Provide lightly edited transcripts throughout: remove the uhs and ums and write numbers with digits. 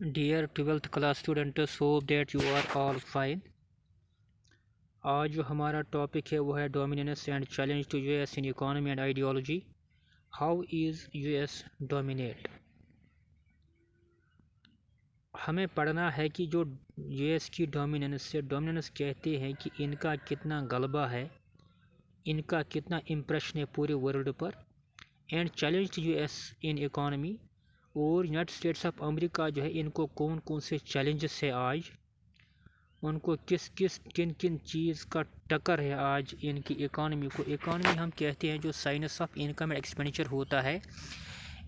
Dear 12th class students, hope that you are all fine. आज जो हमारा topic है वो है dominance and challenge to US in economy and ideology. How is US dominate. हमें पढ़ना है कि जो यूएस की डोमिनेंस कहते हैं कि इनका कितना गलबा है, इनका कितना इम्प्रेशन है पूरे वर्ल्ड पर. And challenge to US in economy, और यूनाइटेड स्टेट्स ऑफ अमेरिका जो है इनको कौन कौन से चैलेंजेस है आज, उनको किन किन चीज़ का टक्कर है आज इनकी इकॉनमी को. इकॉनमी हम कहते हैं जो science of income and expenditure होता है,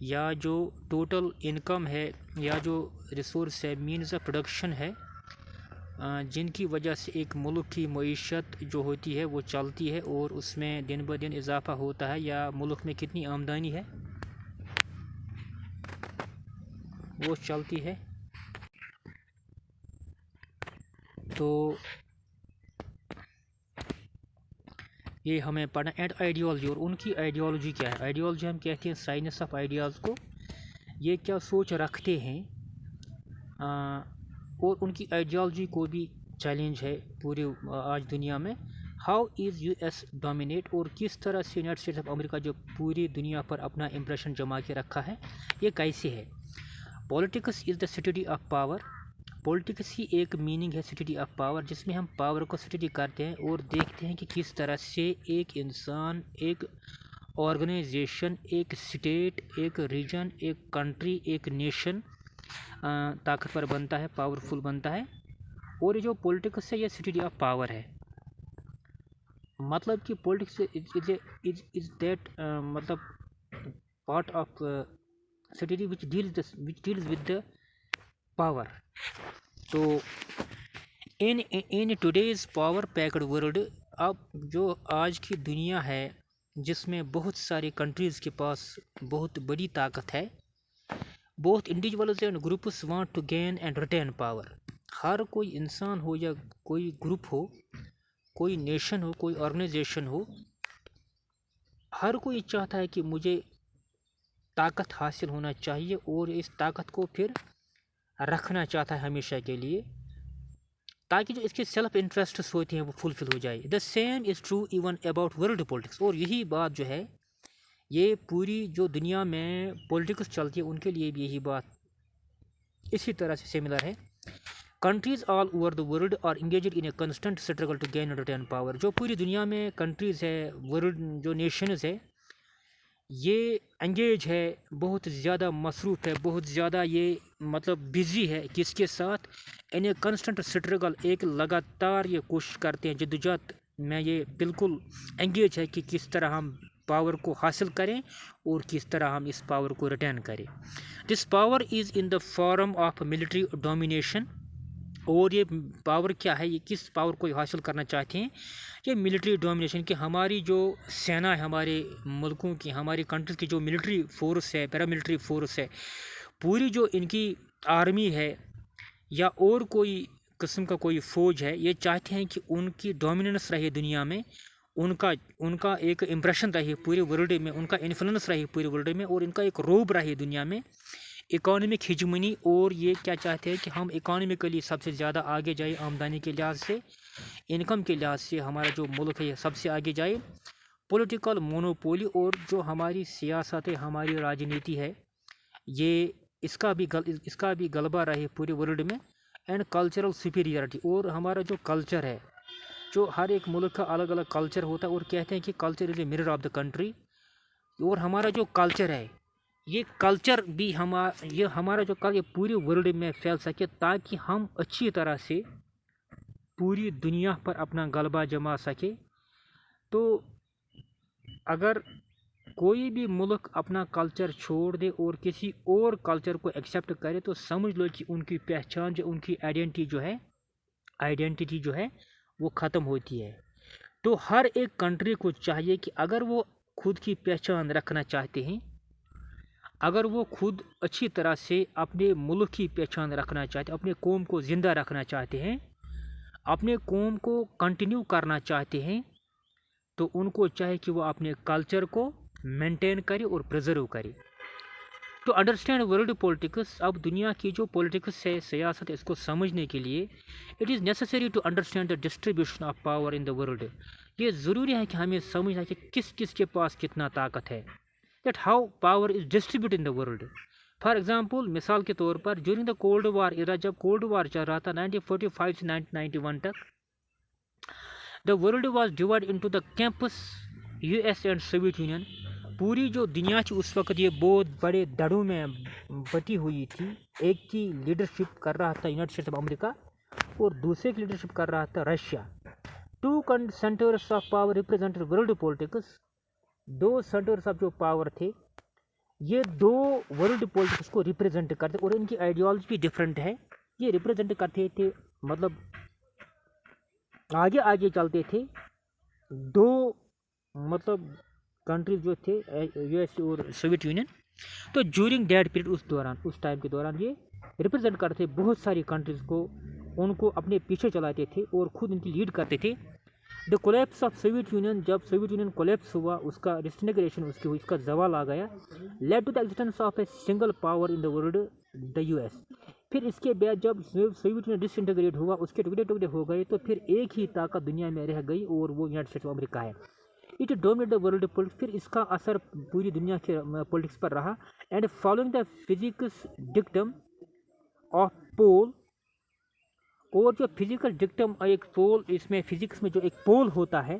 या जो टोटल इनकम है, या जो रिसोर्स है, मीन्स ऑफ प्रोडक्शन है, जिनकी वजह से एक मुल्क की मईशत जो होती है वो चलती है और उसमें दिन ब दिन इजाफा होता है, या मुल्क में कितनी आमदनी है वो चलती है. तो ये हमें पढ़ना. एंड आइडियोलॉजी, और उनकी आइडियोलॉजी क्या है. आइडियोलॉजी हम कहते हैं साइंस ऑफ आइडियाज़ को. ये क्या सोच रखते हैं, और उनकी आइडियोलॉजी को भी चैलेंज है पूरे आज दुनिया में. हाउ इज़ यूएस डोमिनेट, और किस तरह से यूनाइटेड स्टेट्स ऑफ अमेरिका जो पूरी दुनिया पर अपना इम्प्रेशन जमा के रखा है ये कैसे है. Politics is the study of power. Politics की एक मीनिंग है स्टडी ऑफ पावर, जिसमें हम पावर को स्टडी करते हैं और देखते हैं कि किस तरह से एक इंसान, एक ऑर्गेनाइजेशन, एक स्टेट, एक रीजन, एक कंट्री, एक नेशन ताकतवर बनता है, पावरफुल बनता है. और ये जो पॉलिटिक्स है ये स्टडी ऑफ पावर है. मतलब कि पॉलिटिक्स इज दैट, मतलब part of study which deals with the power. तो in today's power packed world, अब जो आज की दुनिया है जिसमें बहुत सारी कंट्रीज़ के पास बहुत बड़ी ताकत है, both individuals and groups want to gain and retain power. हर कोई इंसान हो या कोई ग्रुप हो, कोई नेशन हो, कोई ऑर्गेनाइजेशन हो, हर कोई चाहता है कि मुझे ताकत हासिल होना चाहिए और इस ताकत को फिर रखना चाहता है हमेशा के लिए, ताकि जो इसके सेल्फ इंटरेस्ट्स होते हैं वो फुलफिल हो जाए. The same is true even about world politics. और यही बात जो है ये पूरी जो दुनिया में पॉलिटिक्स चलती है उनके लिए भी यही बात इसी तरह से सिमिलर है. Countries all over the world are engaged in a constant struggle to gain and retain power. जो पूरी दुनिया में कंट्रीज़ है, वर्ल्ड जो नेशंस है, ये एंगेज है, बहुत ज़्यादा मसरूफ़ है, बहुत ज़्यादा ये मतलब बिज़ी है किसके साथ, इन ए कंस्टेंट स्ट्रगल, एक लगातार ये कोशिश करते हैं, जद्दोजहद में ये बिल्कुल एंगेज है कि किस तरह हम पावर को हासिल करें और किस तरह हम इस पावर को रिटर्न करें. This power is in the form of military domination. और ये पावर क्या है, ये किस पावर को हासिल करना चाहते हैं, ये मिलिट्री डोमिनेशन. की हमारी जो सेना है, हमारे मुल्कों की, हमारी कंट्रीज की जो मिलिट्री फोर्स है, पैरामिलिट्री फोर्स है, पूरी जो इनकी आर्मी है या और कोई किस्म का कोई फ़ौज है, ये चाहते हैं कि उनकी डोमिनेंस रहे दुनिया में, उनका उनका एक इम्प्रेशन रहे पूरे वर्ल्ड में, उनका इन्फ्लुएंस रहे पूरे वर्ल्ड में, और इनका एक रोब रहे दुनिया में, इकोनॉमिक हिजमनी. और ये क्या चाहते हैं कि हम इकोनॉमिकली सबसे ज़्यादा आगे जाए, आमदनी के लिहाज से, इनकम के लिहाज से हमारा जो मुल्क है सबसे आगे जाए. पॉलिटिकल मोनोपोली, और जो हमारी सियासत है, हमारी राजनीति है, ये इसका भी गलबा रहे पूरे वर्ल्ड में. एंड कल्चरल सुपीरियरिटी, और हमारा जो कल्चर है, जो हर एक मुल्क का अलग अलग कल्चर होता है, और कहते हैं कि culture is a mirror of the country. और हमारा जो कल्चर है, ये कल्चर भी ये हमारा जो ये पूरे वर्ल्ड में फैल सके, ताकि हम अच्छी तरह से पूरी दुनिया पर अपना गलबा जमा सके. तो अगर कोई भी मुल्क अपना कल्चर छोड़ दे और किसी और कल्चर को एक्सेप्ट करे, तो समझ लो कि उनकी पहचान, जो उनकी आइडेंटिटी जो है वो ख़त्म होती है. तो हर एक कंट्री को चाहिए कि अगर वो खुद की पहचान रखना चाहते हैं, अगर वो खुद अच्छी तरह से अपने मुल्क की पहचान रखना चाहते हैं, अपने कौम को ज़िंदा रखना चाहते हैं, अपने कौम को कंटिन्यू करना चाहते हैं, तो उनको चाहे कि वो अपने कल्चर को मेंटेन करे और प्रिजर्व करे. ٹو انڈرسٹینڈ ورلڈ پولیٹکس، اب دنیا کی جو پولیٹکس ہے، سیاست ہے، اس کو سمجھنے کے لیے it is necessary to understand the distribution of power in the world. یہ ضروری ہے کہ ہمیں سمجھنا کہ کس کس کے پاس کتنا طاقت ہے، that how power is distribute in the world. For example, مثال کے طور پر ڈیورنگ دا کولڈ وار ایرا، جب کولڈ وار چل رہا تھا 1945 سے 1991 تک، the world was divided into the camps U S and Soviet Union. پوری جو دنیا تھی اس وقت یہ بہت بڑے دھڑوں میں بٹی ہوئی تھی. ایک کی لیڈرشپ کر رہا تھا یونائٹڈ اسٹیٹس آف امریکہ اور دوسرے کی لیڈرشپ کر رہا تھا Russia. Two centres of power represented world politics. دو سینٹرس آف جو پاور تھے یہ دو ورلڈ پولیٹکس کو ریپرزینٹ کرتے، اور ان کی آئیڈیالوجی بھی ڈفرینٹ ہے. یہ ریپرزینٹ کرتے تھے، مطلب آگے آگے چلتے تھے دو مطلب کنٹریز جو تھے یو ایس اور سوویت یونین. تو جورنگ دیٹ پیریڈ، اس ٹائم کے دوران یہ ریپرزینٹ کرتے بہت ساری کنٹریز کو، ان کو اپنے پیچھے چلاتے تھے اور خود ان کی لیڈ کرتے تھے. دا کولیپس آف سوویت یونین، جب سوویت یونین کولیپس ہوا، اس کا ڈسنٹیگریشن اس کی ہوئی، اس کا زوال آ گیا، lead to the existence of a single power in the world, the U S. پھر اس کے بعد جب سوویت یونین ڈس انٹیگریٹ ہوا، اس کے ٹکڑے ٹکڑے ہو گئے، تو پھر ایک ہی طاقت دنیا میں رہ گئی اور وہ یونائٹڈ اسٹیٹس آف امریکہ ہے. It dominate the world politics. پھر اس کا اثر پوری دنیا کے پولیٹکس پر رہا. And following the physics dictum of pole, اور جو فزیکل ڈکٹم ایک پول، اس میں فزکس میں جو ایک پول ہوتا ہے،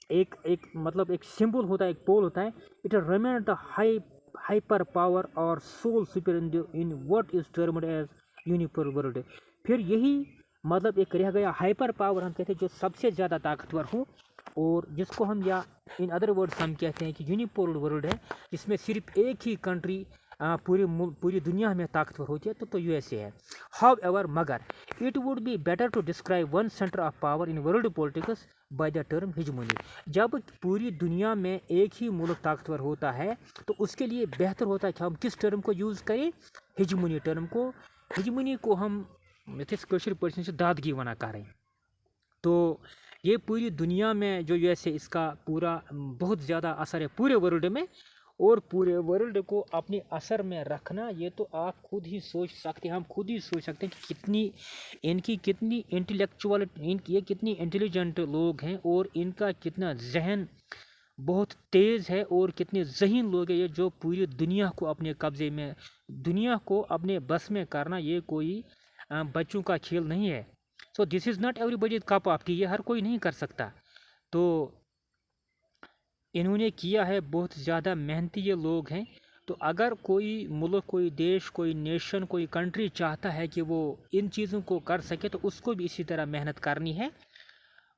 ایک مطلب ایک سمبل ہوتا ہے، ایک پول ہوتا ہے، it remain the hyper power اور sole super in what is termed as unipole world. پھر یہی مطلب ایک رہ گیا ہائپر پاور، ہم کہتے ہیں جو سب سے زیادہ طاقتور ہو، اور جس کو ہم یا ان ادر ورڈس ہم کہتے ہیں کہ یونیپول ورلڈ ہے، جس میں صرف ایک ہی کنٹری پوری دنیا میں طاقتور ہوتی ہے، تو یو ایس اے ہے. ہاؤ ایور، مگر it would be better to describe one centre of power in world politics by the term hegemony. جب پوری دنیا میں ایک ہی ملک طاقتور ہوتا ہے تو اس کے لیے بہتر ہوتا ہے کہ ہم کس ٹرم کو یوز کریں، ہیجمونی ٹرم کو. ہیجمونی کو ہم کشر پرسن سے دادگی ونا کریں. تو یہ پوری دنیا میں جو یو ایس اے، اس کا پورا بہت زیادہ اثر ہے پورے ورلڈ میں، اور پورے ورلڈ کو اپنے اثر میں رکھنا، یہ تو آپ خود ہی سوچ سکتے ہیں، ہم خود ہی سوچ سکتے ہیں کہ کتنی انٹلیکچوئل، یہ کتنی انٹیلیجنٹ لوگ ہیں، اور ان کا کتنا ذہن بہت تیز ہے، اور کتنے ذہین لوگ ہیں یہ، جو پوری دنیا کو اپنے قبضے میں، دنیا کو اپنے بس میں کرنا، یہ کوئی بچوں کا کھیل نہیں ہے. So this is not everybody cup of tea, یہ ہر کوئی نہیں کر سکتا. تو انہوں نے کیا ہے، بہت زیادہ محنتی یہ لوگ ہیں. تو اگر کوئی ملک، کوئی دیش، کوئی نیشن، کوئی کنٹری چاہتا ہے کہ وہ ان چیزوں کو کر سکے، تو اس کو بھی اسی طرح محنت کرنی ہے.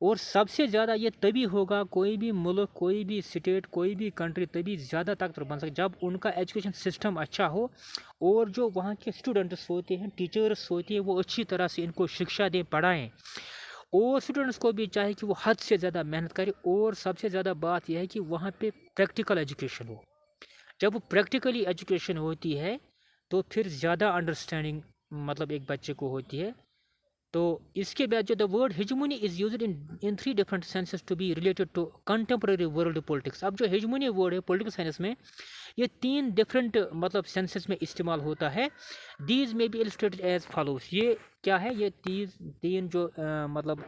اور سب سے زیادہ یہ تبھی ہوگا، کوئی بھی ملک، کوئی بھی اسٹیٹ، کوئی بھی کنٹری تبھی زیادہ طاقتور بن سکے جب ان کا ایجوکیشن سسٹم اچھا ہو، اور جو وہاں کے اسٹوڈنٹس ہوتے ہیں، ٹیچرس ہوتے ہیں، وہ اچھی طرح سے ان کو شکشا دیں، پڑھائیں. اور اسٹوڈنٹس کو بھی چاہے کہ وہ حد سے زیادہ محنت کرے. اور سب سے زیادہ بات یہ ہے کہ وہاں پہ پریکٹیکل ایجوکیشن ہو. جب پریکٹیکلی ایجوکیشن ہوتی ہے تو پھر زیادہ انڈرسٹینڈنگ مطلب ایک بچے کو ہوتی ہے. تو اس کے بعد جو the word hegemony is used in 3 different senses to be related to contemporary world politics. اب جو ہیجمونی ورڈ ہے پولیٹیکل سائنس میں، یہ 3 ڈفرنٹ مطلب سینسز میں استعمال ہوتا ہے. دیز میں بی السٹریٹڈ ایز فالوز. یہ کیا ہے؟ یہ تین جو مطلب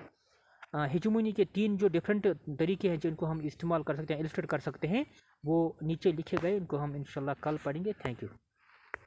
ہیجمونی کے 3 جو ڈفرنٹ طریقے ہیں جن کو ہم استعمال کر سکتے ہیں، السٹریٹ کر سکتے ہیں، وہ نیچے لکھے گئے، ان کو ہم انشاءاللہ کل پڑھیں گے. Thank you.